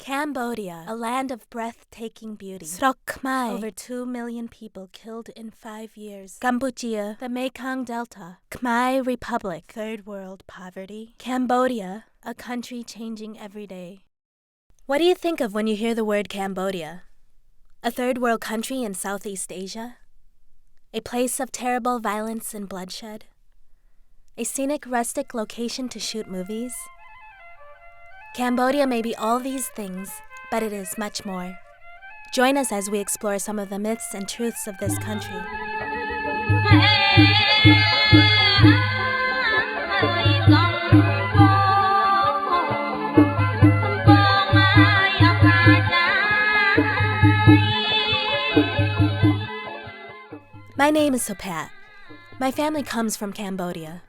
Cambodia, a land of breathtaking beauty. Khmer, over 2 million people killed in 5 years. Cambodia, the Mekong Delta. Khmer Republic, third world poverty. Cambodia, a country changing every day. What do you think of when you hear the word Cambodia? A third world country in Southeast Asia? A place of terrible violence and bloodshed? A scenic, rustic location to shoot movies? Cambodia may be all these things, but it is much more. Join us as we explore some of the myths and truths of this country. My name is Sopat. My family comes from Cambodia.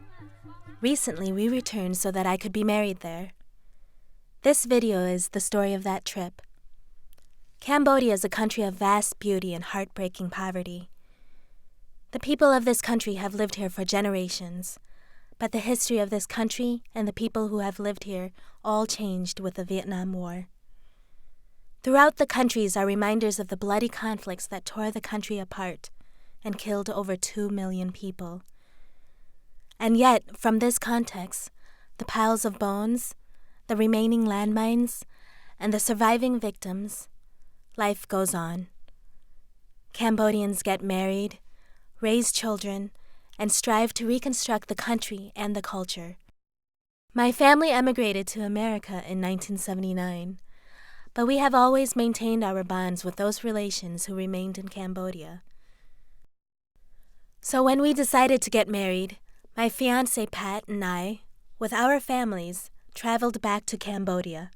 Recently, we returned so that I could be married there. This video is the story of that trip. Cambodia is a country of vast beauty and heartbreaking poverty. The people of this country have lived here for generations, but the history of this country and the people who have lived here all changed with the Vietnam War. Throughout the countries are reminders of the bloody conflicts that tore the country apart and killed over 2 million people. And yet, from this context, the piles of bones, the remaining landmines, and the surviving victims, life goes on. Cambodians get married, raise children, and strive to reconstruct the country and the culture. My family emigrated to America in 1979, but we have always maintained our bonds with those relations who remained in Cambodia. So when we decided to get married, my fiancé Pat and I, with our families, traveled back to Cambodia.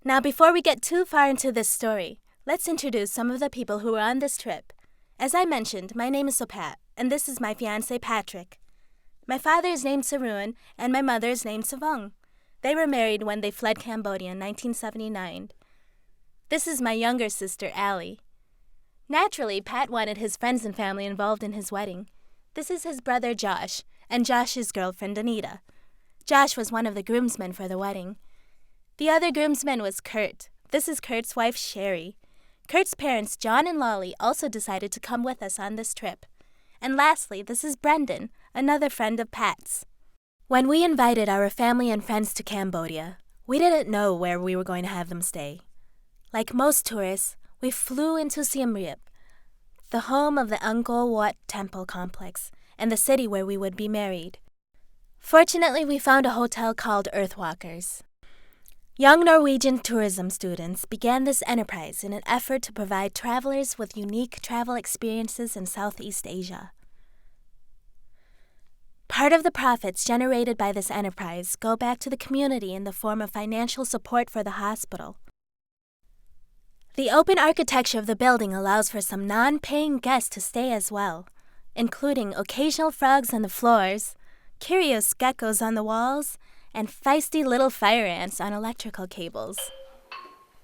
Now, before we get too far into this story, let's introduce some of the people who were on this trip. As I mentioned, my name is Sopat, and this is my fiancé Patrick. My father is named Saroon, and my mother is named Savong. They were married when they fled Cambodia in 1979. This is my younger sister, Allie. Naturally, Pat wanted his friends and family involved in his wedding. This is his brother, Josh, and Josh's girlfriend, Anita. Josh was one of the groomsmen for the wedding. The other groomsman was Kurt. This is Kurt's wife, Sherry. Kurt's parents, John and Lolly, also decided to come with us on this trip. And lastly, this is Brendan, another friend of Pat's. When we invited our family and friends to Cambodia, we didn't know where we were going to have them stay. Like most tourists, we flew into Siem Reap, the home of the Angkor Wat temple complex and the city where we would be married. Fortunately, we found a hotel called Earthwalkers. Young Norwegian tourism students began this enterprise in an effort to provide travelers with unique travel experiences in Southeast Asia. Part of the profits generated by this enterprise go back to the community in the form of financial support for the hospital. The open architecture of the building allows for some non-paying guests to stay as well, including occasional frogs on the floors, curious geckos on the walls, and feisty little fire ants on electrical cables.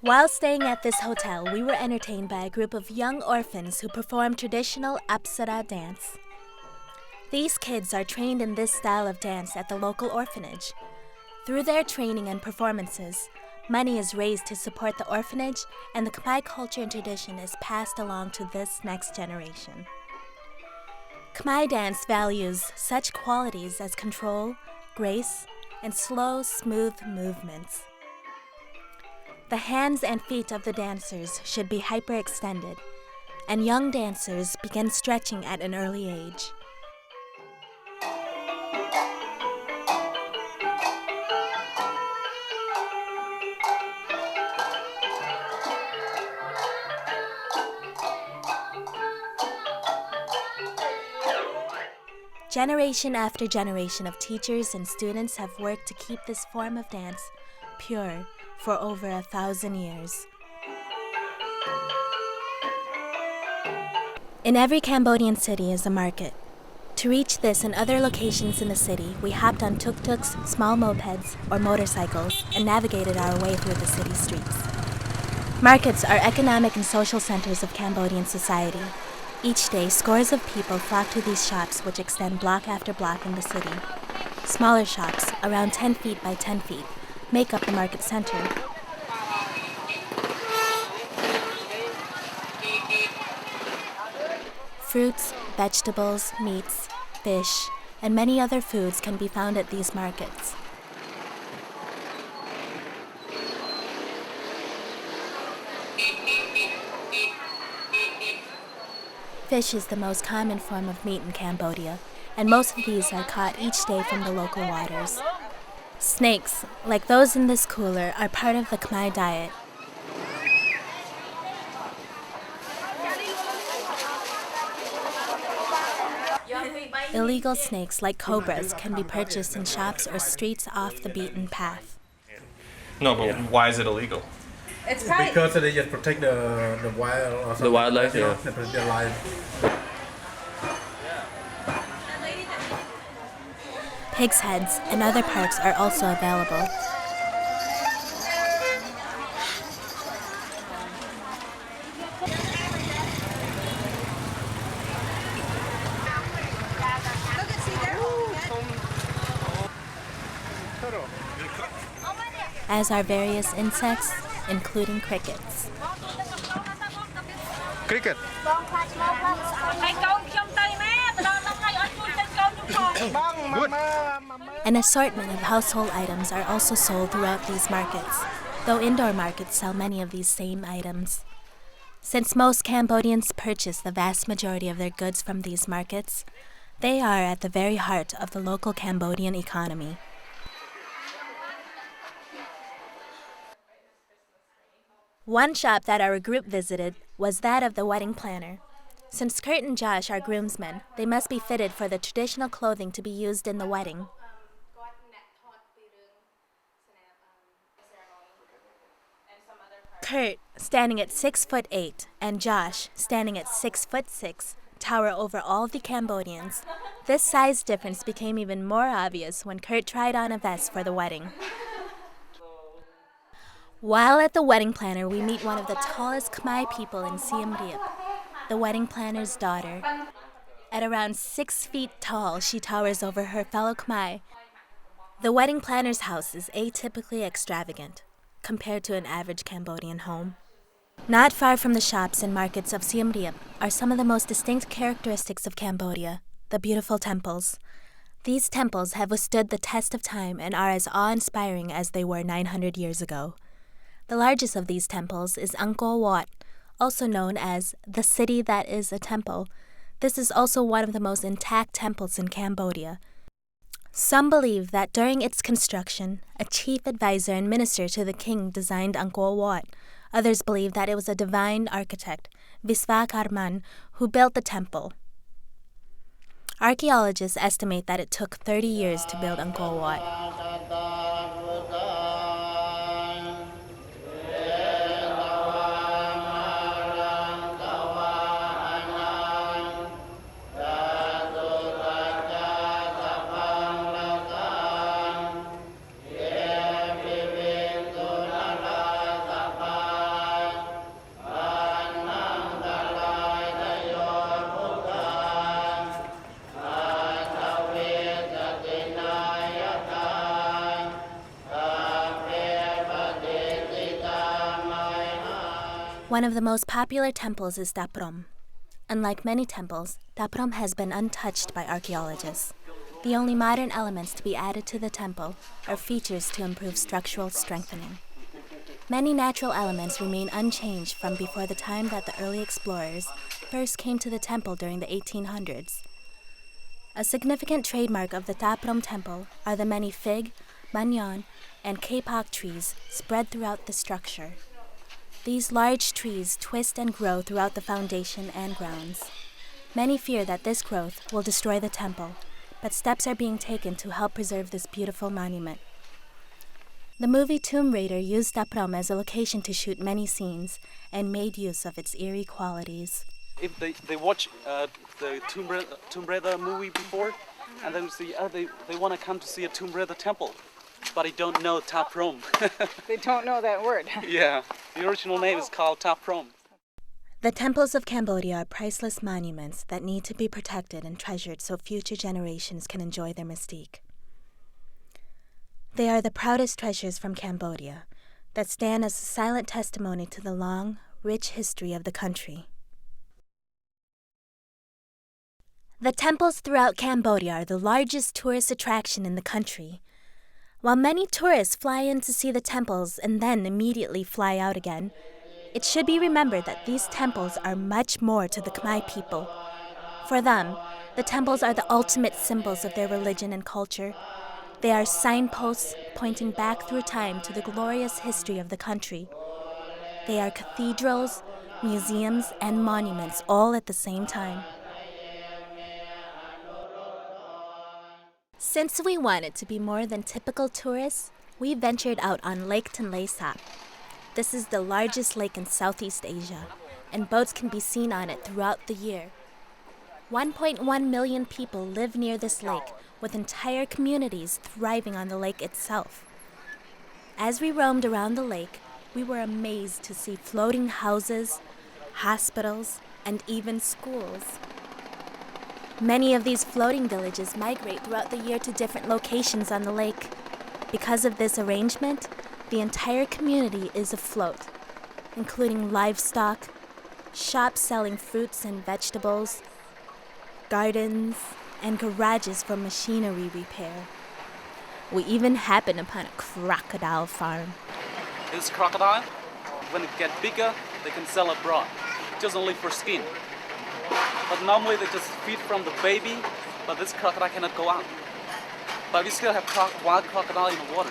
While staying at this hotel, we were entertained by a group of young orphans who perform traditional Apsara dance. These kids are trained in this style of dance at the local orphanage. Through their training and performances, money is raised to support the orphanage, and the Khmer culture and tradition is passed along to this next generation. Khmer dance values such qualities as control, grace, and slow, smooth movements. The hands and feet of the dancers should be hyperextended, and young dancers begin stretching at an early age. Generation after generation of teachers and students have worked to keep this form of dance pure for over 1,000 years. In every Cambodian city is a market. To reach this and other locations in the city, we hopped on tuk-tuks, small mopeds, or motorcycles and navigated our way through the city streets. Markets are economic and social centers of Cambodian society. Each day, scores of people flock to these shops which extend block after block in the city. Smaller shops, around 10 feet by 10 feet, make up the market center. Fruits, vegetables, meats, fish, and many other foods can be found at these markets. Fish is the most common form of meat in Cambodia, and most of these are caught each day from the local waters. Snakes, like those in this cooler, are part of the Khmer diet. Illegal snakes like cobras can be purchased in shops or streets off the beaten path. No, but why is it illegal? It's probably Because they just protect the wild or something. The wildlife, You know, yeah. they protect their life. Pig's heads and other parts are also available. As are various insects, including crickets. Cricket. An assortment of household items are also sold throughout these markets, though indoor markets sell many of these same items. Since most Cambodians purchase the vast majority of their goods from these markets, they are at the very heart of the local Cambodian economy. One shop that our group visited was that of the wedding planner. Since Kurt and Josh are groomsmen, they must be fitted for the traditional clothing to be used in the wedding. Kurt, standing at 6'8", and Josh, standing at 6'6", tower over all the Cambodians. This size difference became even more obvious when Kurt tried on a vest for the wedding. While at the wedding planner, we meet one of the tallest Khmer people in Siem Reap, the wedding planner's daughter. At around 6 feet tall, she towers over her fellow Khmer. The wedding planner's house is atypically extravagant compared to an average Cambodian home. Not far from the shops and markets of Siem Reap are some of the most distinct characteristics of Cambodia, the beautiful temples. These temples have withstood the test of time and are as awe-inspiring as they were 900 years ago. The largest of these temples is Angkor Wat, also known as the city that is a temple. This is also one of the most intact temples in Cambodia. Some believe that during its construction, a chief advisor and minister to the king designed Angkor Wat. Others believe that it was a divine architect, Visvakarman, who built the temple. Archaeologists estimate that it took 30 years to build Angkor Wat. One of the most popular temples is Daprom. Unlike many temples, Daprom has been untouched by archaeologists. The only modern elements to be added to the temple are features to improve structural strengthening. Many natural elements remain unchanged from before the time that the early explorers first came to the temple during the 1800s. A significant trademark of the Daprom temple are the many fig, banyan, and kapok trees spread throughout the structure. These large trees twist and grow throughout the foundation and grounds. Many fear that this growth will destroy the temple, but steps are being taken to help preserve this beautiful monument. The movie Tomb Raider used Daprom as a location to shoot many scenes and made use of its eerie qualities. If they watch the Tomb Raider movie before, and then see, they want to come to see a Tomb Raider temple, but they don't know Daprom. they don't know that word. Yeah, the original name is called Daprom. The temples of Cambodia are priceless monuments that need to be protected and treasured so future generations can enjoy their mystique. They are the proudest treasures from Cambodia that stand as a silent testimony to the long, rich history of the country. The temples throughout Cambodia are the largest tourist attraction in the country. While many tourists fly in to see the temples and then immediately fly out again, it should be remembered that these temples are much more to the Khmer people. For them, the temples are the ultimate symbols of their religion and culture. They are signposts pointing back through time to the glorious history of the country. They are cathedrals, museums, and monuments all at the same time. Since we wanted to be more than typical tourists, we ventured out on Lake Tonle Sap. This is the largest lake in Southeast Asia, and boats can be seen on it throughout the year. 1.1 million people live near this lake, with entire communities thriving on the lake itself. As we roamed around the lake, we were amazed to see floating houses, hospitals, and even schools. Many of these floating villages migrate throughout the year to different locations on the lake. Because of this arrangement, the entire community is afloat, including livestock, shops selling fruits and vegetables, gardens, and garages for machinery repair. We even happened upon a crocodile farm. This crocodile, when it gets bigger, they can sell abroad, just only for skin. But normally they just feed from the baby, but this crocodile cannot go out. But we still have wild crocodile in the water.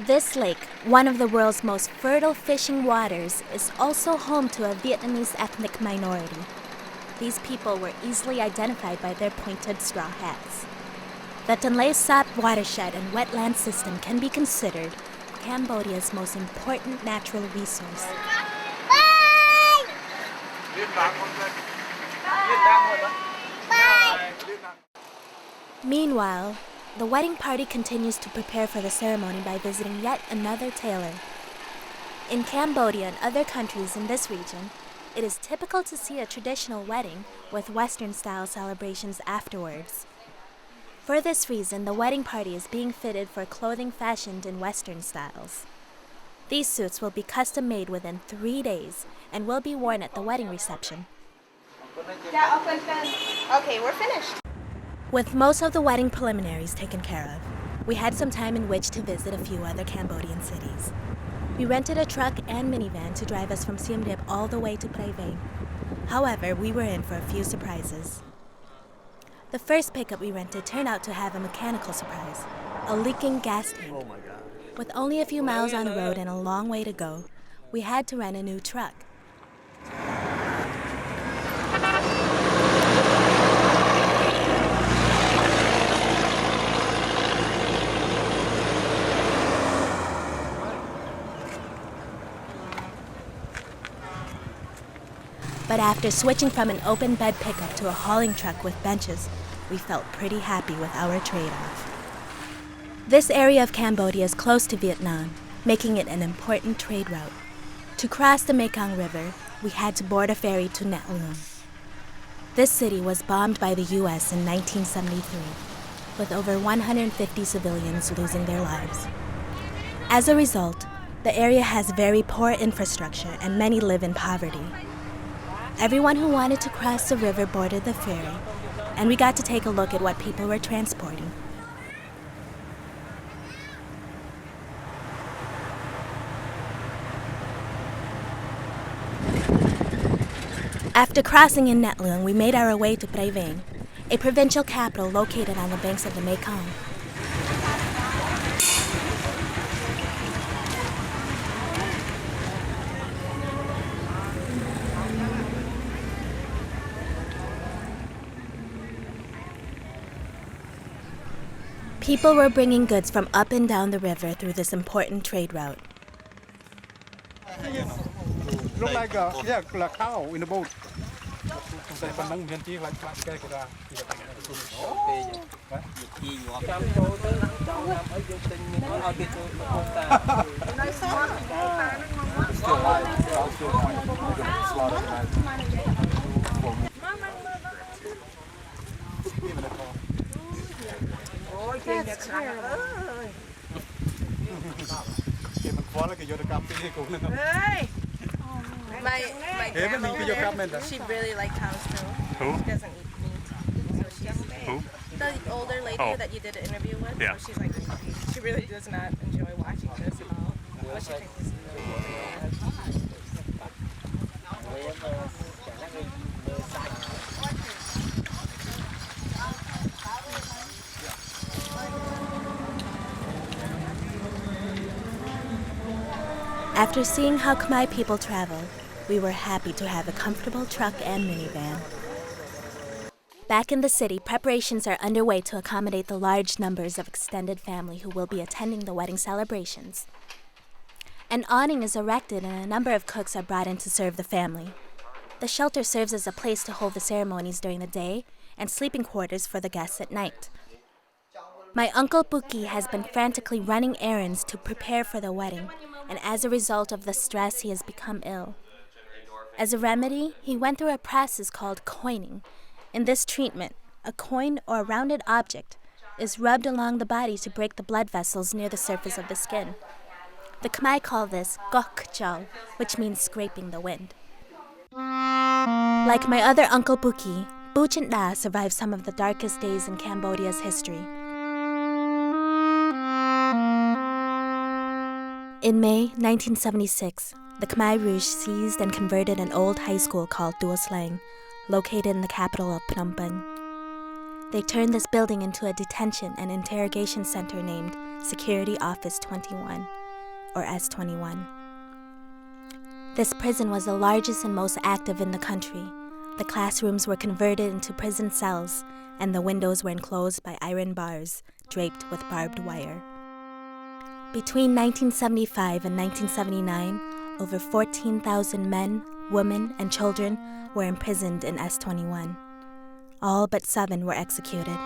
This lake, one of the world's most fertile fishing waters, is also home to a Vietnamese ethnic minority. These people were easily identified by their pointed straw hats. The Tonle Sap watershed and wetland system can be considered Cambodia's most important natural resource. Meanwhile, the wedding party continues to prepare for the ceremony by visiting yet another tailor. In Cambodia and other countries in this region, it is typical to see a traditional wedding with Western-style celebrations afterwards. For this reason, the wedding party is being fitted for clothing fashioned in Western styles. These suits will be custom-made within 3 days and will be worn at the wedding reception. Okay, we're finished. With most of the wedding preliminaries taken care of, we had some time in which to visit a few other Cambodian cities. We rented a truck and minivan to drive us from Siem Reap all the way to Prey. However, we were in for a few surprises. The first pickup we rented turned out to have a mechanical surprise, a leaking gas tank. Oh my God. With only a few miles on the road and a long way to go, we had to rent a new truck. But after switching from an open bed pickup to a hauling truck with benches, we felt pretty happy with our trade-off. This area of Cambodia is close to Vietnam, making it an important trade route. To cross the Mekong River, we had to board a ferry to Net Luang. This city was bombed by the U.S. in 1973, with over 150 civilians losing their lives. As a result, the area has very poor infrastructure and many live in poverty. Everyone who wanted to cross the river boarded the ferry, and we got to take a look at what people were transporting. After crossing in Net Luang, we made our way to Prey Veng, a provincial capital located on the banks of the Mekong. People were bringing goods from up and down the river through this important trade route. Look like a cow in a boat. That's terrible. Mình quá là cái vô được cam cái cũng nữa. Hey! My grandma over there, she really liked cows too. Who? She doesn't eat meat, so she's Who? the older lady Oh. that you did an interview with. Yeah. So she's like, she really does not enjoy watching this at all. What she thinks is After seeing how Khmer people travel, we were happy to have a comfortable truck and minivan. Back in the city, preparations are underway to accommodate the large numbers of extended family who will be attending the wedding celebrations. An awning is erected and a number of cooks are brought in to serve the family. The shelter serves as a place to hold the ceremonies during the day and sleeping quarters for the guests at night. My uncle Buki has been frantically running errands to prepare for the wedding, and as a result of the stress, he has become ill. As a remedy, he went through a process called coining. In this treatment, a coin or a rounded object is rubbed along the body to break the blood vessels near the surface of the skin. The Khmer call this gok chal, which means scraping the wind. Like my other uncle Buki, Buchint Da survived some of the darkest days in Cambodia's history. In May 1976, the Khmer Rouge seized and converted an old high school called Tua Slang, located in the capital of Phnom Penh. They turned this building into a detention and interrogation center named Security Office 21, or S21. This prison was the largest and most active in the country. The classrooms were converted into prison cells, and the windows were enclosed by iron bars draped with barbed wire. Between 1975 and 1979, over 14,000 men, women, and children were imprisoned in S21. All but 7 were executed.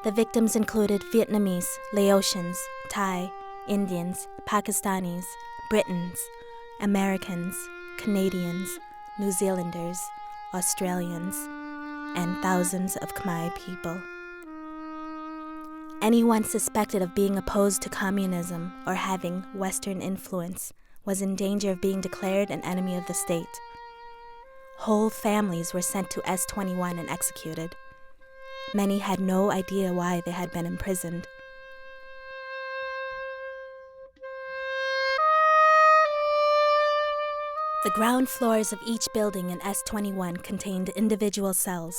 The victims included Vietnamese, Laotians, Thai, Indians, Pakistanis, Britons, Americans, Canadians, New Zealanders, Australians, and thousands of Khmer people. Anyone suspected of being opposed to communism or having Western influence was in danger of being declared an enemy of the state. Whole families were sent to S21 and executed. Many had no idea why they had been imprisoned. The ground floors of each building in S21 contained individual cells.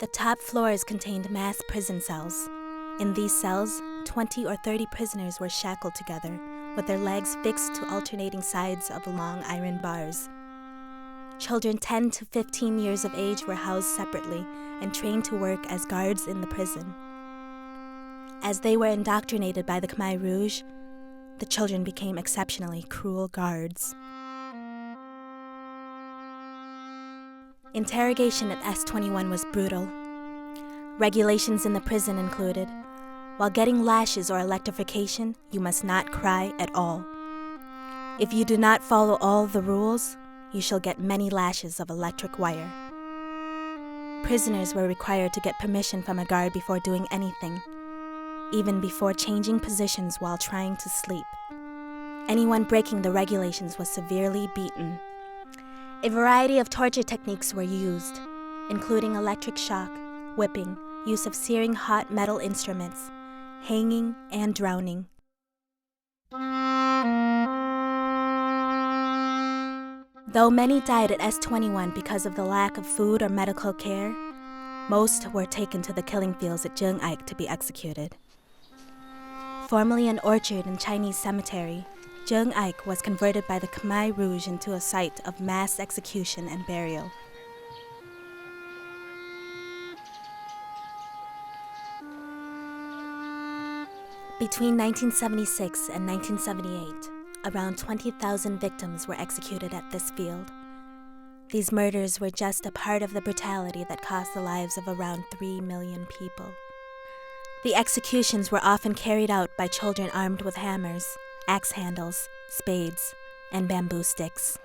The top floors contained mass prison cells. In these cells, 20 or 30 prisoners were shackled together, with their legs fixed to alternating sides of long iron bars. Children 10 to 15 years of age were housed separately and trained to work as guards in the prison. As they were indoctrinated by the Khmer Rouge, the children became exceptionally cruel guards. Interrogation at S21 was brutal. Regulations in the prison included, while getting lashes or electrification, you must not cry at all. If you do not follow all the rules, you shall get many lashes of electric wire. Prisoners were required to get permission from a guard before doing anything, even before changing positions while trying to sleep. Anyone breaking the regulations was severely beaten. A variety of torture techniques were used, including electric shock, whipping, use of searing hot metal instruments, hanging, and drowning. Though many died at S21 because of the lack of food or medical care, most were taken to the killing fields at Jeung Aik to be executed. Formerly an orchard and Chinese cemetery, Jeung Aik was converted by the Khmer Rouge into a site of mass execution and burial. Between 1976 and 1978, around 20,000 victims were executed at this field. These murders were just a part of the brutality that cost the lives of around 3 million people. The executions were often carried out by children armed with hammers, axe handles, spades, and bamboo sticks.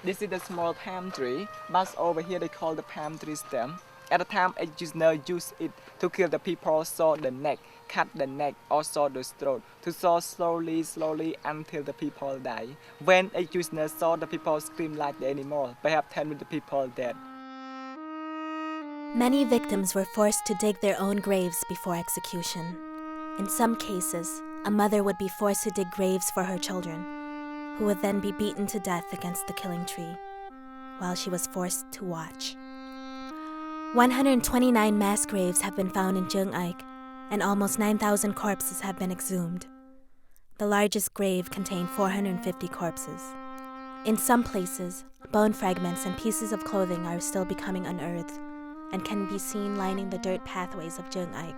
This is the small palm tree, but over here they call the palm tree stem. At the time, it just no use it to kill the people, saw the neck, cut the neck, or saw the throat, to saw slowly until the people die. When it just no saw the people scream like the animal, perhaps 10 the people dead. Many victims were forced to dig their own graves before execution. In some cases, a mother would be forced to dig graves for her children, who would then be beaten to death against the killing tree, while she was forced to watch. 129 mass graves have been found in Jung Aik, and almost 9,000 corpses have been exhumed. The largest grave contained 450 corpses. In some places, bone fragments and pieces of clothing are still becoming unearthed and can be seen lining the dirt pathways of Jung Aik.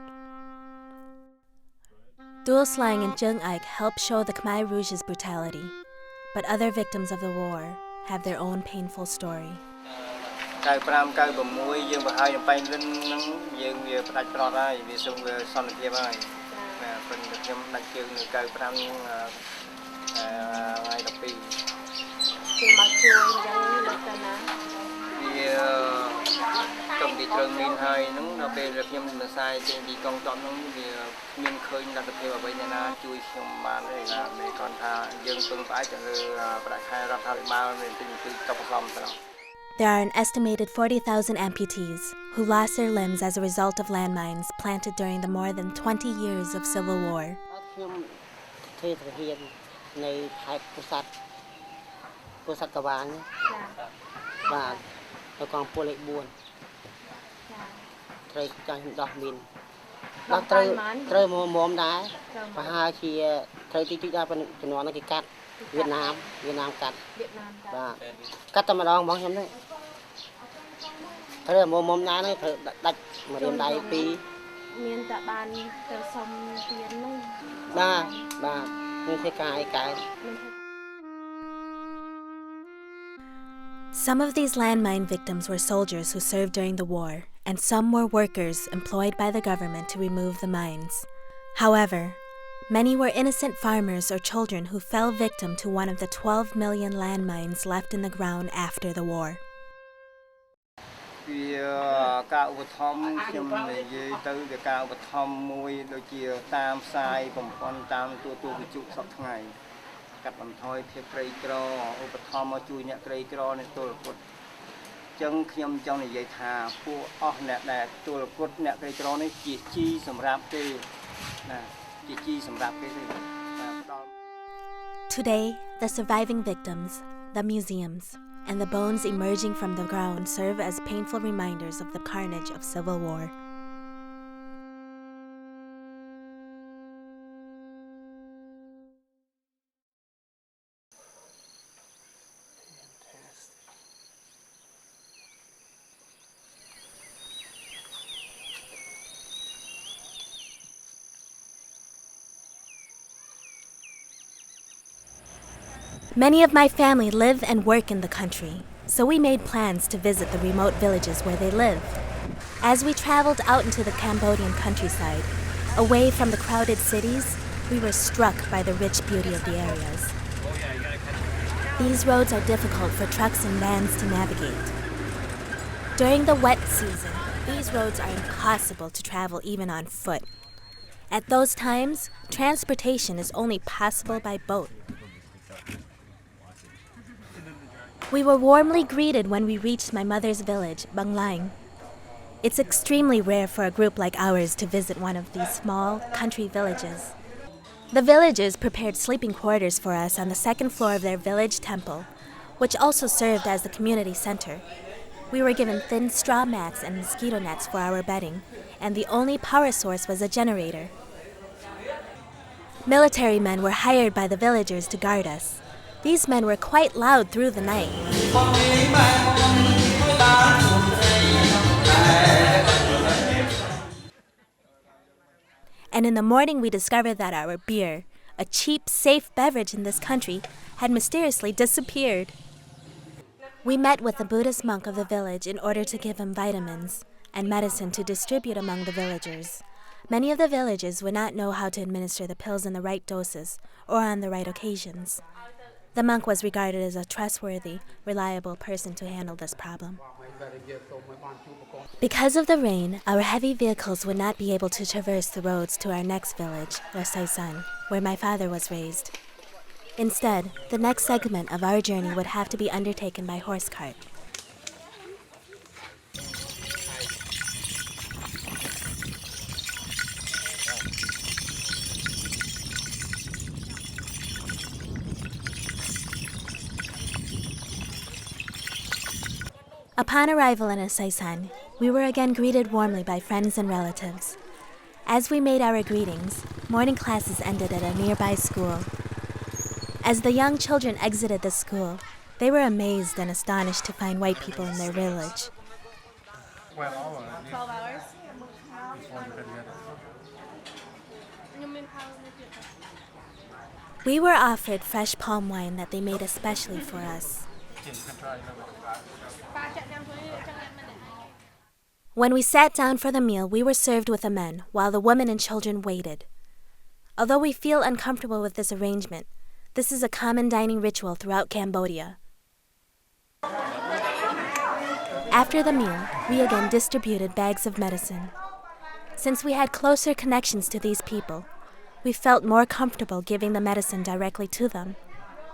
Dual slang in Jung Aik help show the Khmer Rouge's brutality, but other victims of the war have their own painful story. There are an estimated 40,000 amputees who lost their limbs as a result of landmines planted during the more than 20 years of civil war. Some of these landmine victims were soldiers who served during the war, and some were workers employed by the government to remove the mines. However, many were innocent farmers or children who fell victim to one of the 12 million landmines left in the ground after the war. Today, the surviving victims, the museums, and the bones emerging from the ground serve as painful reminders of the carnage of civil war. Many of my family live and work in the country, so we made plans to visit the remote villages where they live. As we traveled out into the Cambodian countryside, away from the crowded cities, we were struck by the rich beauty of the areas. These roads are difficult for trucks and vans to navigate. During the wet season, these roads are impossible to travel even on foot. At those times, transportation is only possible by boat. We were warmly greeted when we reached my mother's village, Banglaing. It's extremely rare for a group like ours to visit one of these small, country villages. The villagers prepared sleeping quarters for us on the second floor of their village temple, which also served as the community center. We were given thin straw mats and mosquito nets for our bedding, and the only power source was a generator. Military men were hired by the villagers to guard us. These men were quite loud through the night. And in the morning we discovered that our beer, a cheap, safe beverage in this country, had mysteriously disappeared. We met with the Buddhist monk of the village in order to give him vitamins and medicine to distribute among the villagers. Many of the villagers would not know how to administer the pills in the right doses or on the right occasions. The monk was regarded as a trustworthy, reliable person to handle this problem. Because of the rain, our heavy vehicles would not be able to traverse the roads to our next village, Rasaisan, where my father was raised. Instead, the next segment of our journey would have to be undertaken by horse cart. Upon arrival in Asaisan, we were again greeted warmly by friends and relatives. As we made our greetings, morning classes ended at a nearby school. As the young children exited the school, they were amazed and astonished to find white people in their village. 12 hours. We were offered fresh palm wine that they made especially for us. When we sat down for the meal, we were served with the men, while the women and children waited. Although we feel uncomfortable with this arrangement, this is a common dining ritual throughout Cambodia. After the meal, we again distributed bags of medicine. Since we had closer connections to these people, we felt more comfortable giving the medicine directly to them,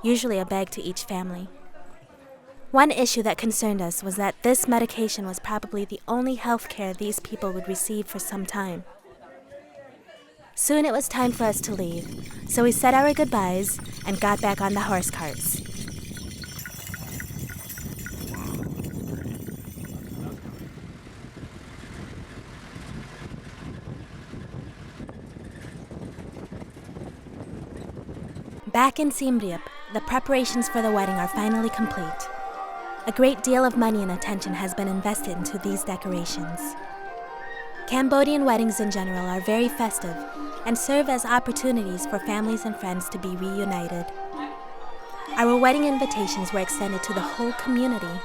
usually a bag to each family. One issue that concerned us was that this medication was probably the only health care these people would receive for some time. Soon it was time for us to leave, so we said our goodbyes and got back on the horse carts. Back in Siem Reap, the preparations for the wedding are finally complete. A great deal of money and attention has been invested into these decorations. Cambodian weddings in general are very festive and serve as opportunities for families and friends to be reunited. Our wedding invitations were extended to the whole community,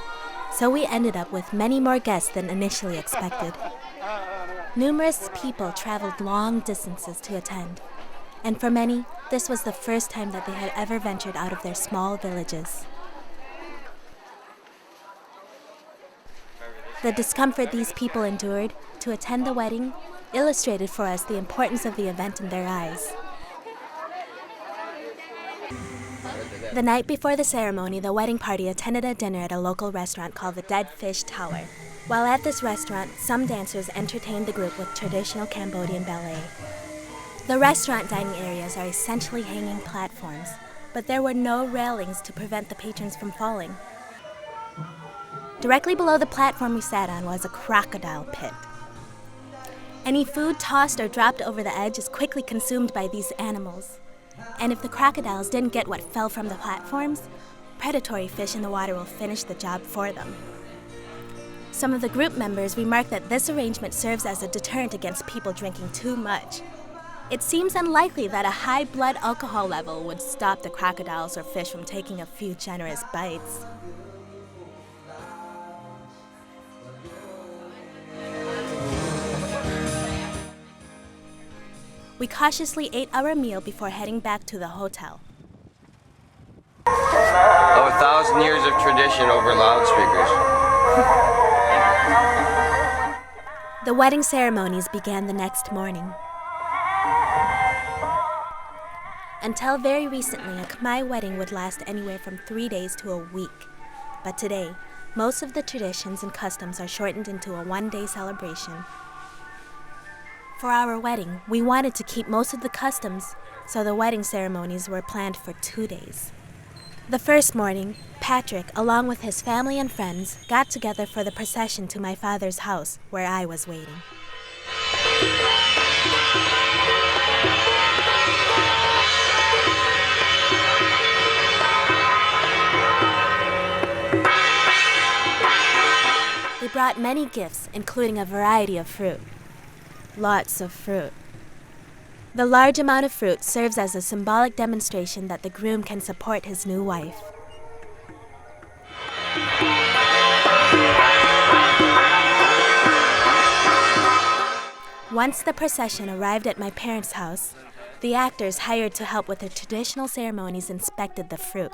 so we ended up with many more guests than initially expected. Numerous people traveled long distances to attend, and for many, this was the first time that they had ever ventured out of their small villages. The discomfort these people endured to attend the wedding illustrated for us the importance of the event in their eyes. The night before the ceremony, the wedding party attended a dinner at a local restaurant called the Dead Fish Tower. While at this restaurant, some dancers entertained the group with traditional Cambodian ballet. The restaurant dining areas are essentially hanging platforms, but there were no railings to prevent the patrons from falling. Directly below the platform we sat on was a crocodile pit. Any food tossed or dropped over the edge is quickly consumed by these animals. And if the crocodiles didn't get what fell from the platforms, predatory fish in the water will finish the job for them. Some of the group members remarked that this arrangement serves as a deterrent against people drinking too much. It seems unlikely that a high blood alcohol level would stop the crocodiles or fish from taking a few generous bites. We cautiously ate our meal before heading back to the hotel. Oh, 1,000 years of tradition over loudspeakers. The wedding ceremonies began the next morning. Until very recently, a Khmer wedding would last anywhere from 3 days to a week. But today, most of the traditions and customs are shortened into a one-day celebration. For our wedding, we wanted to keep most of the customs, so the wedding ceremonies were planned for 2 days. The first morning, Patrick, along with his family and friends, got together for the procession to my father's house, where I was waiting. They brought many gifts, including a variety of fruit. Lots of fruit. The large amount of fruit serves as a symbolic demonstration that the groom can support his new wife. Once the procession arrived at my parents' house, The actors hired to help with the traditional ceremonies inspected the fruit.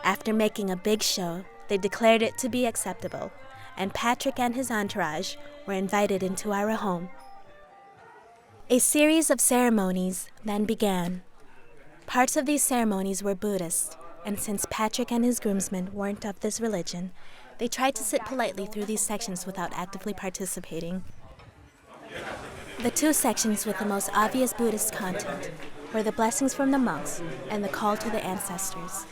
After making a big show, they declared it to be acceptable, and Patrick and his entourage were invited into our home. A series of ceremonies then began. Parts of these ceremonies were Buddhist, and since Patrick and his groomsmen weren't of this religion, they tried to sit politely through these sections without actively participating. The two sections with the most obvious Buddhist content were the blessings from the monks and the call to the ancestors.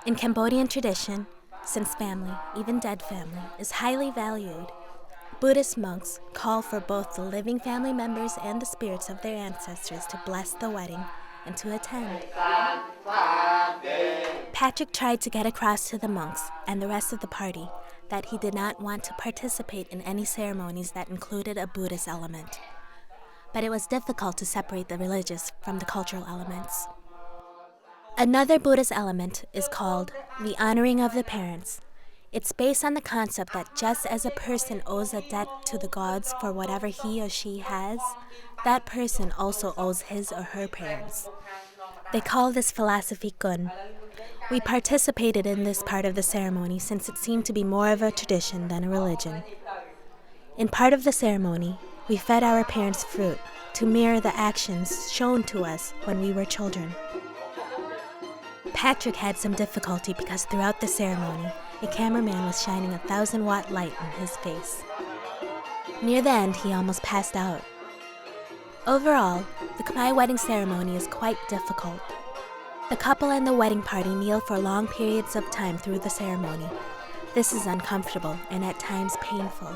In Cambodian tradition, since family, even dead family, is highly valued, Buddhist monks call for both the living family members and the spirits of their ancestors to bless the wedding and to attend. Patrick tried to get across to the monks and the rest of the party that he did not want to participate in any ceremonies that included a Buddhist element. But it was difficult to separate the religious from the cultural elements. Another Buddhist element is called the honoring of the parents. It's based on the concept that just as a person owes a debt to the gods for whatever he or she has, that person also owes his or her parents. They call this philosophy gun. We participated in this part of the ceremony since it seemed to be more of a tradition than a religion. In part of the ceremony, we fed our parents fruit to mirror the actions shown to us when we were children. Patrick had some difficulty because throughout the ceremony, a cameraman was shining a 1,000-watt light in his face. Near the end, he almost passed out. Overall, the Khmer wedding ceremony is quite difficult. The couple and the wedding party kneel for long periods of time through the ceremony. This is uncomfortable and at times painful.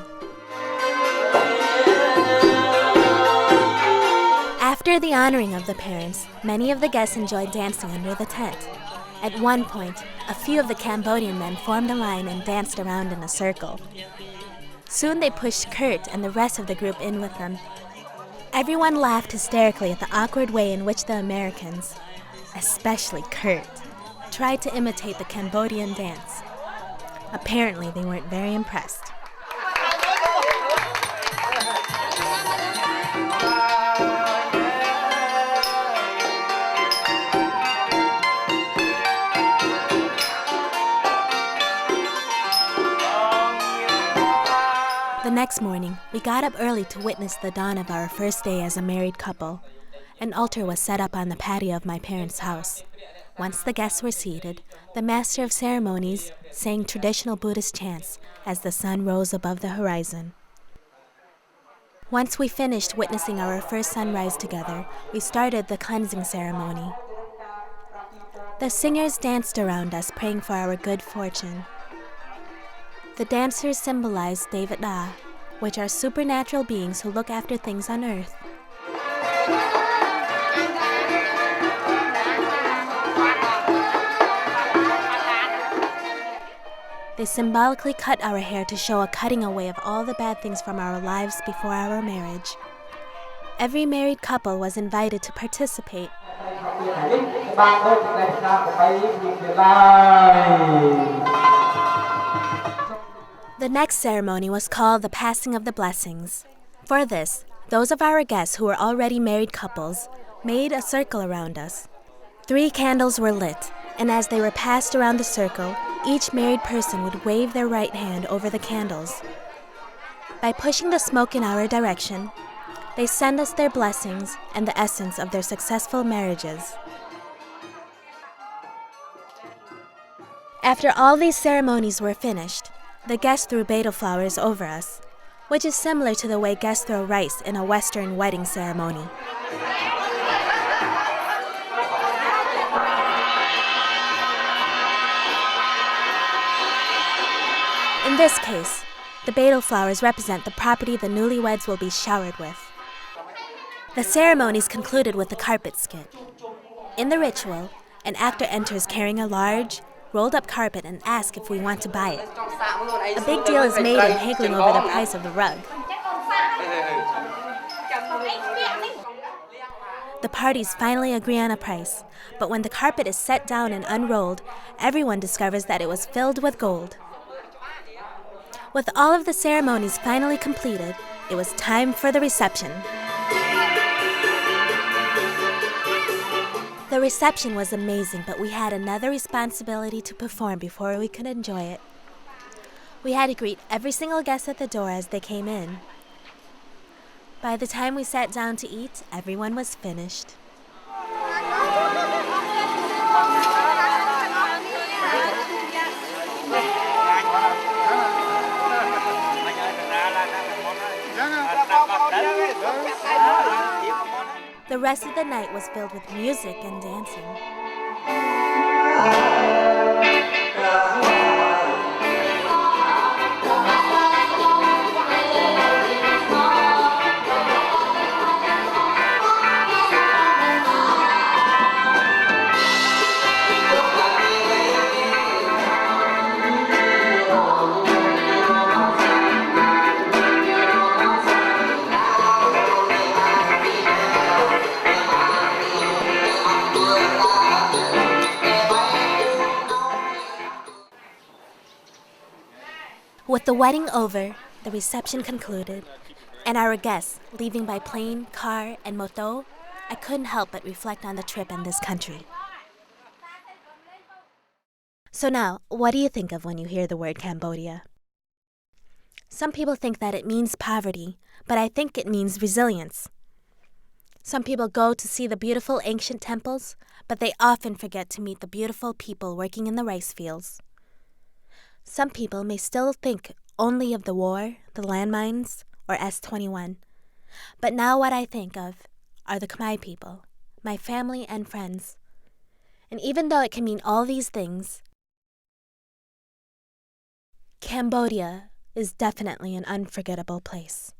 After the honoring of the parents, many of the guests enjoyed dancing under the tent. At one point, a few of the Cambodian men formed a line and danced around in a circle. Soon they pushed Kurt and the rest of the group in with them. Everyone laughed hysterically at the awkward way in which the Americans, especially Kurt, tried to imitate the Cambodian dance. Apparently, they weren't very impressed. The next morning, we got up early to witness the dawn of our first day as a married couple. An altar was set up on the patio of my parents' house. Once the guests were seated, the master of ceremonies sang traditional Buddhist chants as the sun rose above the horizon. Once we finished witnessing our first sunrise together, we started the cleansing ceremony. The singers danced around us, praying for our good fortune. The dancers symbolized Devata, which are supernatural beings who look after things on earth. They symbolically cut our hair to show a cutting away of all the bad things from our lives before our marriage. Every married couple was invited to participate. The next ceremony was called the Passing of the Blessings. For this, those of our guests who were already married couples made a circle around us. 3 candles were lit, and as they were passed around the circle, each married person would wave their right hand over the candles. By pushing the smoke in our direction, they send us their blessings and the essence of their successful marriages. After all these ceremonies were finished, the guests threw betel flowers over us, which is similar to the way guests throw rice in a Western wedding ceremony. In this case, the betel flowers represent the property the newlyweds will be showered with. The ceremonies concluded with a carpet skit. In the ritual, an actor enters carrying a large, rolled-up carpet and asks if we want to buy it. A big deal is made in haggling over the price of the rug. The parties finally agree on a price, but when the carpet is set down and unrolled, everyone discovers that it was filled with gold. With all of the ceremonies finally completed, it was time for the reception. The reception was amazing, but we had another responsibility to perform before we could enjoy it. We had to greet every single guest at the door as they came in. By the time we sat down to eat, everyone was finished. The rest of the night was filled with music and dancing. With the wedding over, the reception concluded, and our guests leaving by plane, car, and moto, I couldn't help but reflect on the trip in this country. So now, what do you think of when you hear the word Cambodia? Some people think that it means poverty, but I think it means resilience. Some people go to see the beautiful ancient temples, but they often forget to meet the beautiful people working in the rice fields. Some people may still think only of the war, the landmines, or S-21. But now what I think of are the Khmer people, my family and friends. And even though it can mean all these things, Cambodia is definitely an unforgettable place.